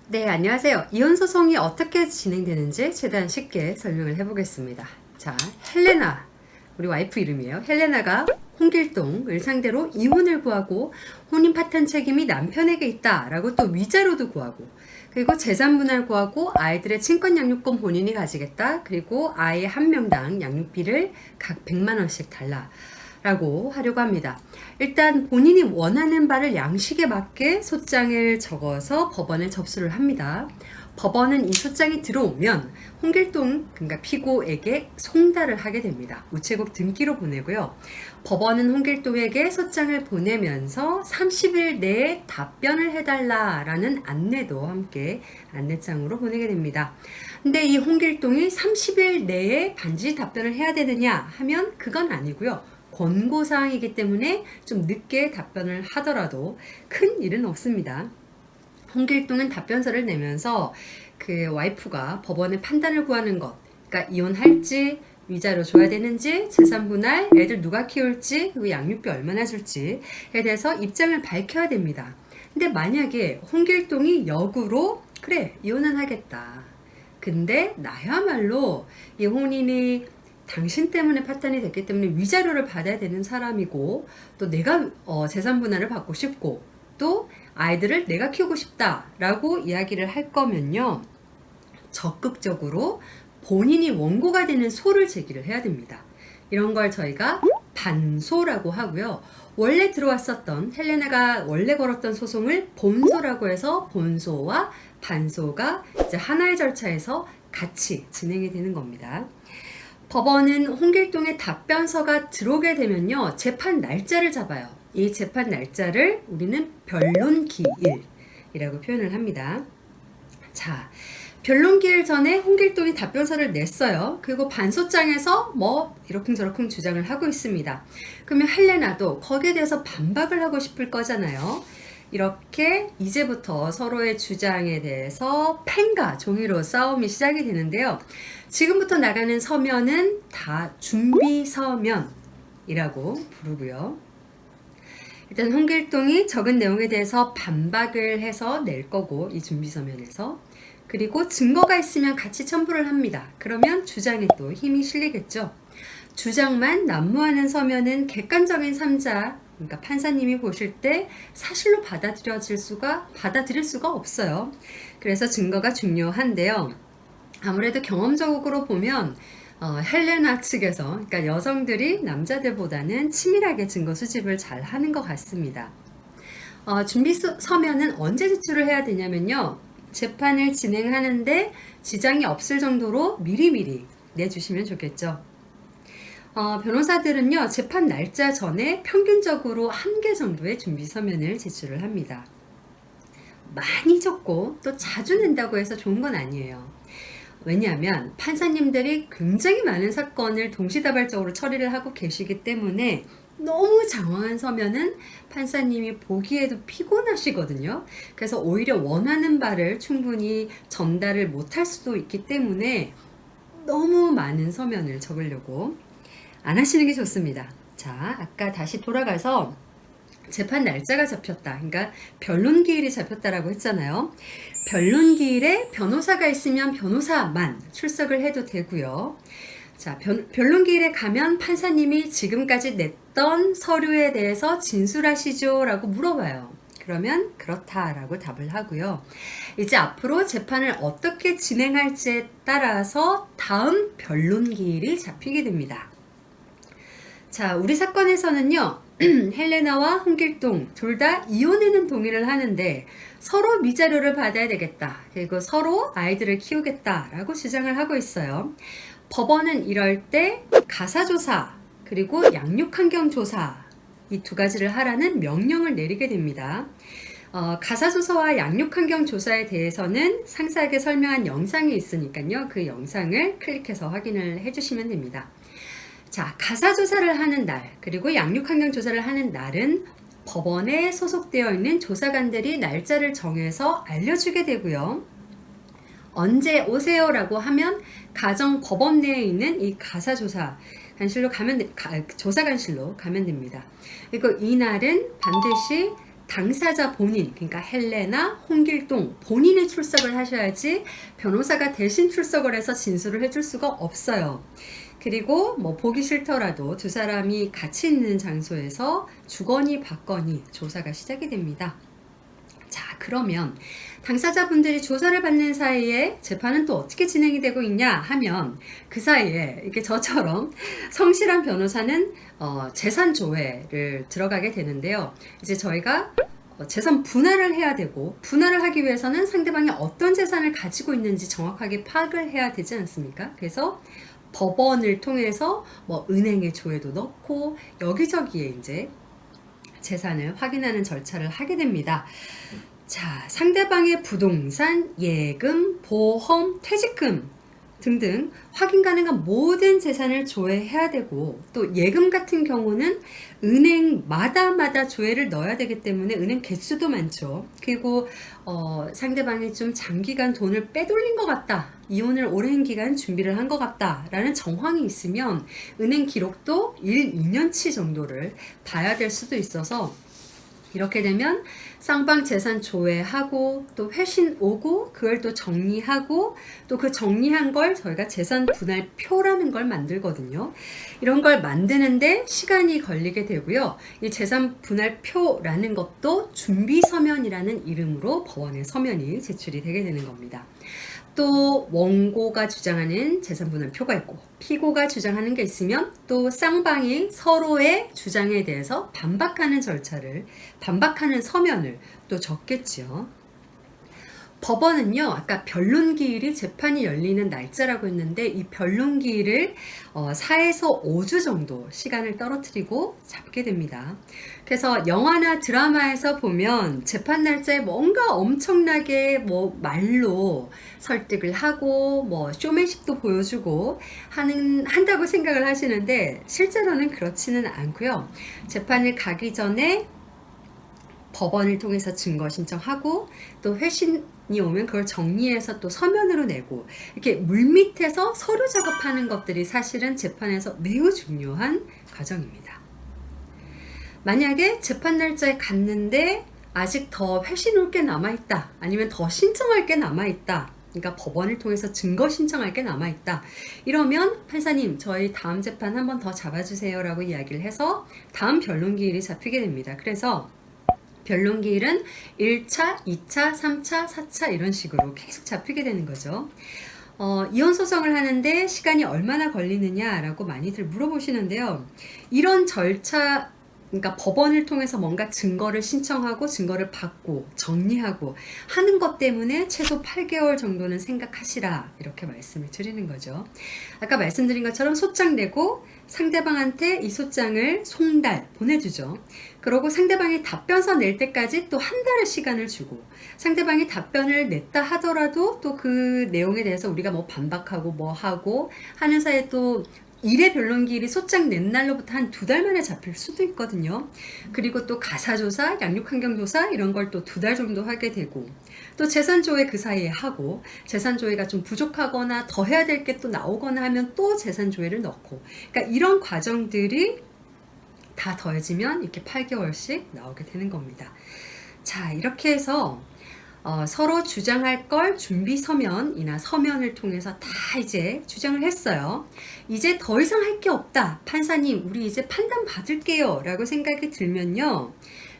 네, 안녕하세요. 이혼 소송이 어떻게 진행되는지 최대한 쉽게 설명을 해보겠습니다. 자, 헬레나, 우리 와이프 이름이에요. 헬레나가 홍길동을 상대로 이혼을 구하고 혼인 파탄 책임이 남편에게 있다라고 또 위자료도 구하고, 그리고 재산 분할 구하고 아이들의 친권 양육권 본인이 가지겠다. 그리고 아이 한 명당 양육비를 각 100만 원씩 달라. 라고 하려고 합니다. 일단 본인이 원하는 바를 양식에 맞게 소장을 적어서 법원에 접수를 합니다. 법원은 이 소장이 들어오면 홍길동, 그러니까 피고에게 송달을 하게 됩니다. 우체국 등기로 보내고요. 법원은 홍길동에게 소장을 보내면서 30일 내에 답변을 해달라라는 안내도 함께 안내장으로 보내게 됩니다. 근데 이 홍길동이 30일 내에 반드시 답변을 해야 되느냐 하면 그건 아니고요. 권고사항이기 때문에 좀 늦게 답변을 하더라도 큰 일은 없습니다. 홍길동은 답변서를 내면서 그 와이프가 법원의 판단을 구하는 것, 그러니까 이혼할지, 위자료 줘야 되는지, 재산 분할, 애들 누가 키울지, 그리고 양육비 얼마나 줄지에 대해서 입장을 밝혀야 됩니다. 근데 만약에 홍길동이 역으로 그래, 이혼은 하겠다. 근데 나야말로 이 혼인이 당신 때문에 파탄이 됐기 때문에 위자료를 받아야 되는 사람이고, 또 내가 재산 분할을 받고 싶고, 또 아이들을 내가 키우고 싶다라고 이야기를 할 거면요, 적극적으로 본인이 원고가 되는 소를 제기를 해야 됩니다. 이런 걸 저희가 반소라고 하고요. 원래 들어왔었던 헬레나가 원래 걸었던 소송을 본소라고 해서 본소와 반소가 이제 하나의 절차에서 같이 진행이 되는 겁니다. 법원은 홍길동의 답변서가 들어오게 되면요, 재판 날짜를 잡아요. 이 재판 날짜를 우리는 변론기일이라고 표현을 합니다. 자, 변론기일 전에 홍길동이 답변서를 냈어요. 그리고 반소장에서 뭐 이러쿵저러쿵 주장을 하고 있습니다. 그러면 헬레나도 거기에 대해서 반박을 하고 싶을 거잖아요. 이렇게 이제부터 서로의 주장에 대해서 펜과 종이로 싸움이 시작이 되는데요. 지금부터 나가는 서면은 다 준비 서면이라고 부르고요. 일단 홍길동이 적은 내용에 대해서 반박을 해서 낼 거고, 이 준비 서면에서. 그리고 증거가 있으면 같이 첨부를 합니다. 그러면 주장에 또 힘이 실리겠죠. 주장만 난무하는 서면은 객관적인 3자, 그러니까 판사님이 보실 때 사실로 받아들일 수가 없어요. 그래서 증거가 중요한데요. 아무래도 경험적으로 보면 헬레나 측에서, 그러니까 여성들이 남자들보다는 치밀하게 증거 수집을 잘 하는 것 같습니다. 준비 서면은 언제 제출을 해야 되냐면요, 재판을 진행하는데 지장이 없을 정도로 미리미리 내주시면 좋겠죠. 변호사들은요, 재판 날짜 전에 평균적으로 1개 정도의 준비 서면을 제출을 합니다. 많이 적고 또 자주 낸다고 해서 좋은 건 아니에요. 왜냐하면 판사님들이 굉장히 많은 사건을 동시다발적으로 처리를 하고 계시기 때문에 너무 장황한 서면은 판사님이 보기에도 피곤하시거든요. 그래서 오히려 원하는 바를 충분히 전달을 못할 수도 있기 때문에 너무 많은 서면을 적으려고 안 하시는 게 좋습니다. 자, 아까 다시 돌아가서 재판 날짜가 잡혔다, 그러니까 변론기일이 잡혔다라고 했잖아요. 변론기일에 변호사가 있으면 변호사만 출석을 해도 되고요. 자, 변론기일에 가면 판사님이 지금까지 냈던 서류에 대해서 진술하시죠? 라고 물어봐요. 그러면 그렇다라고 답을 하고요. 이제 앞으로 재판을 어떻게 진행할지에 따라서 다음 변론기일이 잡히게 됩니다. 자, 우리 사건에서는요, 헬레나와 홍길동 둘 다 이혼에는 동의를 하는데 서로 위자료를 받아야 되겠다, 그리고 서로 아이들을 키우겠다라고 주장을 하고 있어요. 법원은 이럴 때 가사조사 그리고 양육환경조사, 이 두 가지를 하라는 명령을 내리게 됩니다. 가사조사와 양육환경조사에 대해서는 상세하게 설명한 영상이 있으니까요, 그 영상을 클릭해서 확인을 해주시면 됩니다. 자, 가사조사를 하는 날, 그리고 양육환경조사를 하는 날은 법원에 소속되어 있는 조사관들이 날짜를 정해서 알려주게 되고요. 언제 오세요라고 하면 가정법원 내에 있는 이 조사관실로 가면 됩니다. 그리고 이날은 반드시 당사자 본인, 그러니까 헬레나, 홍길동 본인이 출석을 하셔야지 변호사가 대신 출석을 해서 진술을 해줄 수가 없어요. 그리고 뭐 보기 싫더라도 두 사람이 같이 있는 장소에서 주거니 받거니 조사가 시작이 됩니다. 자, 그러면 당사자분들이 조사를 받는 사이에 재판은 또 어떻게 진행이 되고 있냐 하면 그 사이에 이렇게 저처럼 성실한 변호사는 재산 조회를 들어가게 되는데요. 이제 저희가 재산 분할을 해야 되고, 분할을 하기 위해서는 상대방이 어떤 재산을 가지고 있는지 정확하게 파악을 해야 되지 않습니까? 그래서 법원을 통해서 뭐 은행의 조회도 넣고 여기저기에 이제 재산을 확인하는 절차를 하게 됩니다. 자, 상대방의 부동산, 예금, 보험, 퇴직금 등등 확인 가능한 모든 재산을 조회해야 되고, 또 예금 같은 경우는 은행마다 조회를 넣어야 되기 때문에 은행 개수도 많죠. 그리고 상대방이 좀 장기간 돈을 빼돌린 것 같다, 이혼을 오랜 기간 준비를 한 것 같다 라는 정황이 있으면 은행 기록도 1, 2년치 정도를 봐야 될 수도 있어서, 이렇게 되면 쌍방 재산 조회하고 또 회신 오고 그걸 또 정리하고 또 그 정리한 걸 저희가 재산 분할표라는 걸 만들거든요. 이런 걸 만드는데 시간이 걸리게 되고요. 이 재산 분할표라는 것도 준비 서면이라는 이름으로 법원에 서면이 제출이 되게 되는 겁니다. 또 원고가 주장하는 재산분할표가 있고 피고가 주장하는 게 있으면 또 쌍방이 서로의 주장에 대해서 반박하는 서면을 또 적겠죠. 법원은요, 아까 변론기일이 재판이 열리는 날짜라고 했는데 이 변론기일을 4에서 5주 정도 시간을 떨어뜨리고 잡게 됩니다. 그래서 영화나 드라마에서 보면 재판 날짜에 뭔가 엄청나게 뭐 말로 설득을 하고 뭐 쇼맨십도 보여주고 한다고 생각을 하시는데 실제로는 그렇지는 않고요. 재판을 가기 전에 법원을 통해서 증거 신청하고 또 회신이 오면 그걸 정리해서 또 서면으로 내고, 이렇게 물밑에서 서류 작업하는 것들이 사실은 재판에서 매우 중요한 과정입니다. 만약에 재판 날짜에 갔는데 아직 더 회신 올 게 남아있다, 아니면 더 신청할 게 남아있다, 그러니까 법원을 통해서 증거 신청할 게 남아있다, 이러면 판사님 저희 다음 재판 한 번 더 잡아주세요 라고 이야기를 해서 다음 변론기일이 잡히게 됩니다. 그래서 변론기일은 1차, 2차, 3차, 4차 이런 식으로 계속 잡히게 되는 거죠. 이혼소송을 하는데 시간이 얼마나 걸리느냐라고 많이들 물어보시는데요. 이런 절차, 그러니까 법원을 통해서 뭔가 증거를 신청하고 증거를 받고 정리하고 하는 것 때문에 최소 8개월 정도는 생각하시라, 이렇게 말씀을 드리는 거죠. 아까 말씀드린 것처럼 소장 내고 상대방한테 이 소장을 송달 보내주죠. 그러고 상대방이 답변서 낼 때까지 또 한 달의 시간을 주고, 상대방이 답변을 냈다 하더라도 또 그 내용에 대해서 우리가 뭐 반박하고 뭐 하고 하는 사이에 또 일의 변론기일이 소장 낸 날로부터 한 2달 만에 잡힐 수도 있거든요. 그리고 또 가사조사, 양육환경조사 이런 걸 또 2달 정도 하게 되고, 또 재산조회 그 사이에 하고, 재산조회가 좀 부족하거나 더 해야 될 게 또 나오거나 하면 또 재산조회를 넣고, 그러니까 이런 과정들이 다 더해지면 이렇게 8개월씩 나오게 되는 겁니다. 자, 이렇게 해서 서로 주장할 걸 준비 서면이나 서면을 통해서 다 이제 주장을 했어요. 이제 더 이상 할 게 없다, 판사님 우리 이제 판단 받을게요 라고 생각이 들면요,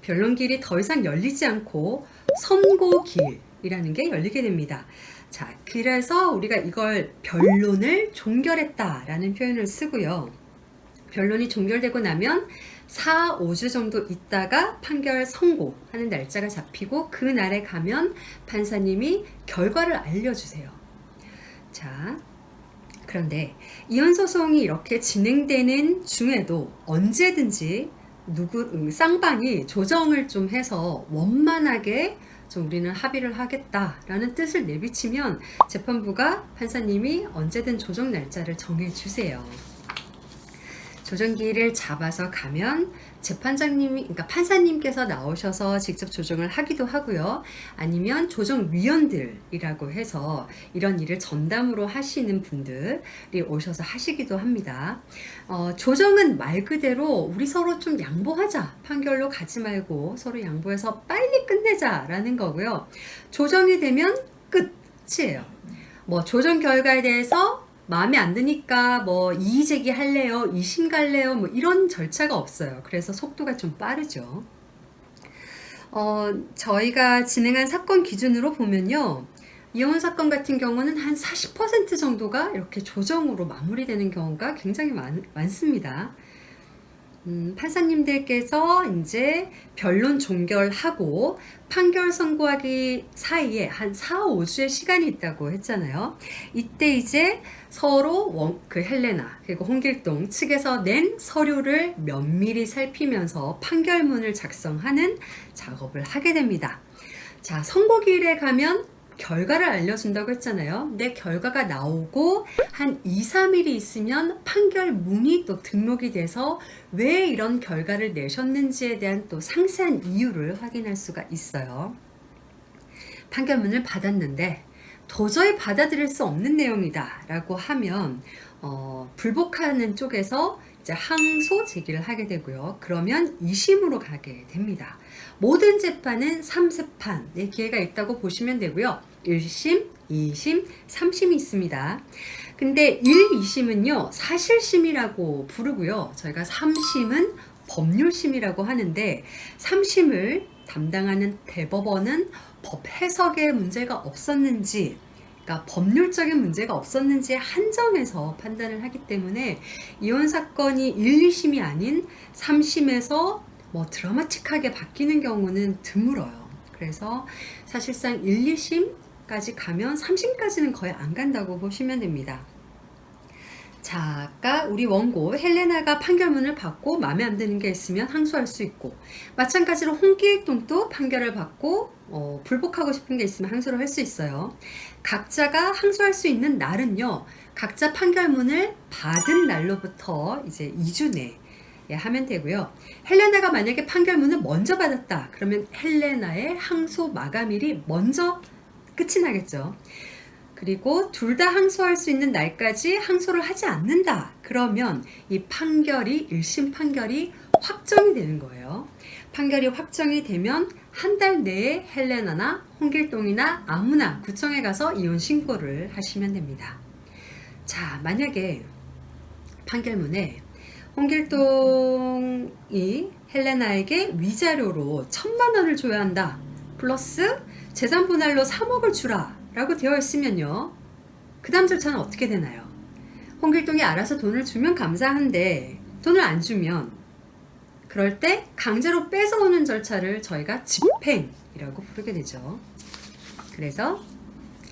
변론기일이 더 이상 열리지 않고 선고기일이라는 게 열리게 됩니다. 자, 그래서 우리가 이걸 변론을 종결했다 라는 표현을 쓰고요. 변론이 종결되고 나면 4, 5주 정도 있다가 판결 선고하는 날짜가 잡히고 그 날에 가면 판사님이 결과를 알려주세요. 자, 그런데 이혼소송이 이렇게 진행되는 중에도 언제든지 쌍방이 조정을 좀 해서 원만하게 좀 우리는 합의를 하겠다라는 뜻을 내비치면 재판부가 판사님이 언제든 조정 날짜를 정해주세요. 조정기를 잡아서 가면 재판장님이, 그러니까 판사님께서 나오셔서 직접 조정을 하기도 하고요. 아니면 조정위원들이라고 해서 이런 일을 전담으로 하시는 분들이 오셔서 하시기도 합니다. 조정은 말 그대로 우리 서로 좀 양보하자, 판결로 가지 말고 서로 양보해서 빨리 끝내자라는 거고요. 조정이 되면 끝이에요. 뭐 조정 결과에 대해서 마음에 안 드니까 뭐 이의 제기할래요, 이심 갈래요, 뭐 이런 절차가 없어요. 그래서 속도가 좀 빠르죠. 저희가 진행한 사건 기준으로 보면요, 이혼 사건 같은 경우는 한 40% 정도가 이렇게 조정으로 마무리되는 경우가 굉장히 많습니다. 판사님들께서 이제 변론 종결하고 판결 선고하기 사이에 한 4, 5주의 시간이 있다고 했잖아요. 이때 이제 서로 그 헬레나 그리고 홍길동 측에서 낸 서류를 면밀히 살피면서 판결문을 작성하는 작업을 하게 됩니다. 자, 선고기일에 가면 결과를 알려준다고 했잖아요. 근데 결과가 나오고 한 2, 3일이 있으면 판결문이 또 등록이 돼서 왜 이런 결과를 내셨는지에 대한 또 상세한 이유를 확인할 수가 있어요. 판결문을 받았는데 도저히 받아들일 수 없는 내용이다 라고 하면 불복하는 쪽에서 이제 항소 제기를 하게 되고요. 그러면 2심으로 가게 됩니다. 모든 재판은 3세판의 기회가 있다고 보시면 되고요. 1심, 2심, 3심이 있습니다. 근데 1, 2심은요, 사실심이라고 부르고요. 저희가 3심은 법률심이라고 하는데 3심을 담당하는 대법원은 법 해석에 문제가 없었는지, 그러니까 법률적인 문제가 없었는지에 한정해서 판단을 하기 때문에 이혼 사건이 1, 2심이 아닌 3심에서 뭐 드라마틱하게 바뀌는 경우는 드물어요. 그래서 사실상 1, 2심까지 가면 3심까지는 거의 안 간다고 보시면 됩니다. 자, 아까 우리 원고 헬레나가 판결문을 받고 마음에 안 드는 게 있으면 항소할 수 있고, 마찬가지로 홍길동도 판결을 받고 불복하고 싶은 게 있으면 항소를 할 수 있어요. 각자가 항소할 수 있는 날은요, 각자 판결문을 받은 날로부터 이제 2주 내에 하면 되고요. 헬레나가 만약에 판결문을 먼저 받았다 그러면 헬레나의 항소 마감일이 먼저 끝이 나겠죠. 그리고 둘 다 항소할 수 있는 날까지 항소를 하지 않는다 그러면 이 판결이 1심 판결이 확정이 되는 거예요. 판결이 확정이 되면 한 달 내에 헬레나나 홍길동이나 아무나 구청에 가서 이혼 신고를 하시면 됩니다. 자, 만약에 판결문에 홍길동이 헬레나에게 위자료로 1,000만 원을 줘야 한다 플러스 재산 분할로 3억을 주라 라고 되어 있으면요, 그 다음 절차는 어떻게 되나요? 홍길동이 알아서 돈을 주면 감사한데 돈을 안 주면, 그럴 때 강제로 뺏어오는 절차를 저희가 집행이라고 부르게 되죠. 그래서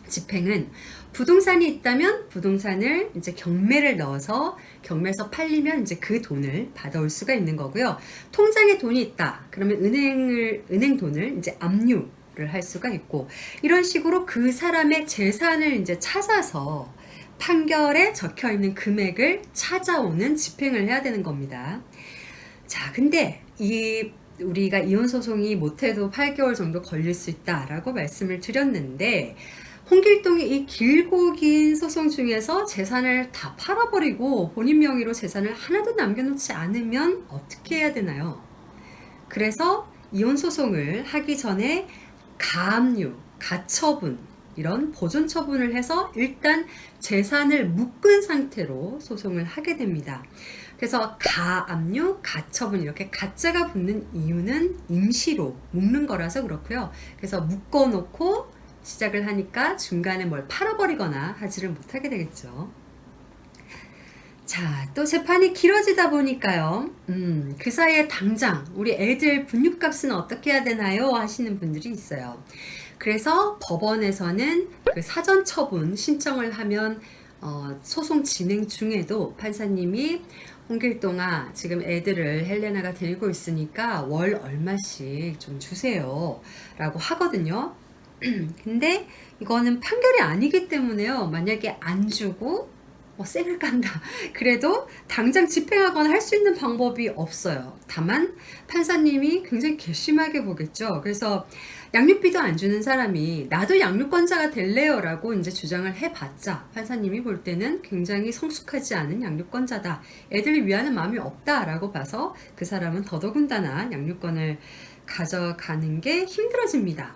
집행은 부동산이 있다면 부동산을 이제 경매를 넣어서 경매에서 팔리면 이제 그 돈을 받아올 수가 있는 거고요. 통장에 돈이 있다 그러면 은행 돈을 이제 압류를 할 수가 있고, 이런 식으로 그 사람의 재산을 이제 찾아서 판결에 적혀 있는 금액을 찾아오는 집행을 해야 되는 겁니다. 자, 근데 우리가 이혼 소송이 못해도 8개월 정도 걸릴 수 있다라고 말씀을 드렸는데, 홍길동이 이 길고 긴 소송 중에서 재산을 다 팔아버리고 본인 명의로 재산을 하나도 남겨놓지 않으면 어떻게 해야 되나요? 그래서 이혼 소송을 하기 전에 가압류, 가처분, 이런 보존 처분을 해서 일단 재산을 묶은 상태로 소송을 하게 됩니다. 그래서 가압류, 가처분 이렇게 가짜가 붙는 이유는 임시로 묶는 거라서 그렇고요. 그래서 묶어놓고 시작을 하니까 중간에 뭘 팔아버리거나 하지를 못하게 되겠죠. 자, 또 재판이 길어지다 보니까요, 그 사이에 당장 우리 애들 분유값은 어떻게 해야 되나요? 하시는 분들이 있어요. 그래서 법원에서는 그 사전 처분 신청을 하면 소송 진행 중에도 판사님이 홍길동아, 지금 애들을 헬레나가 데리고 있으니까 월 얼마씩 좀 주세요 라고 하거든요. 근데 이거는 판결이 아니기 때문에요, 만약에 안 주고 쌩을 깐다. 그래도 당장 집행하거나 할 수 있는 방법이 없어요. 다만 판사님이 굉장히 괘씸하게 보겠죠. 그래서 양육비도 안 주는 사람이 나도 양육권자가 될래요 라고 이제 주장을 해봤자 판사님이 볼 때는 굉장히 성숙하지 않은 양육권자다. 애들을 위하는 마음이 없다라고 봐서 그 사람은 더더군다나 양육권을 가져가는 게 힘들어집니다.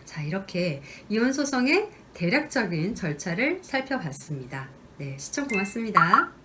자, 이렇게 이혼 소송의 대략적인 절차를 살펴봤습니다. 네, 시청 고맙습니다.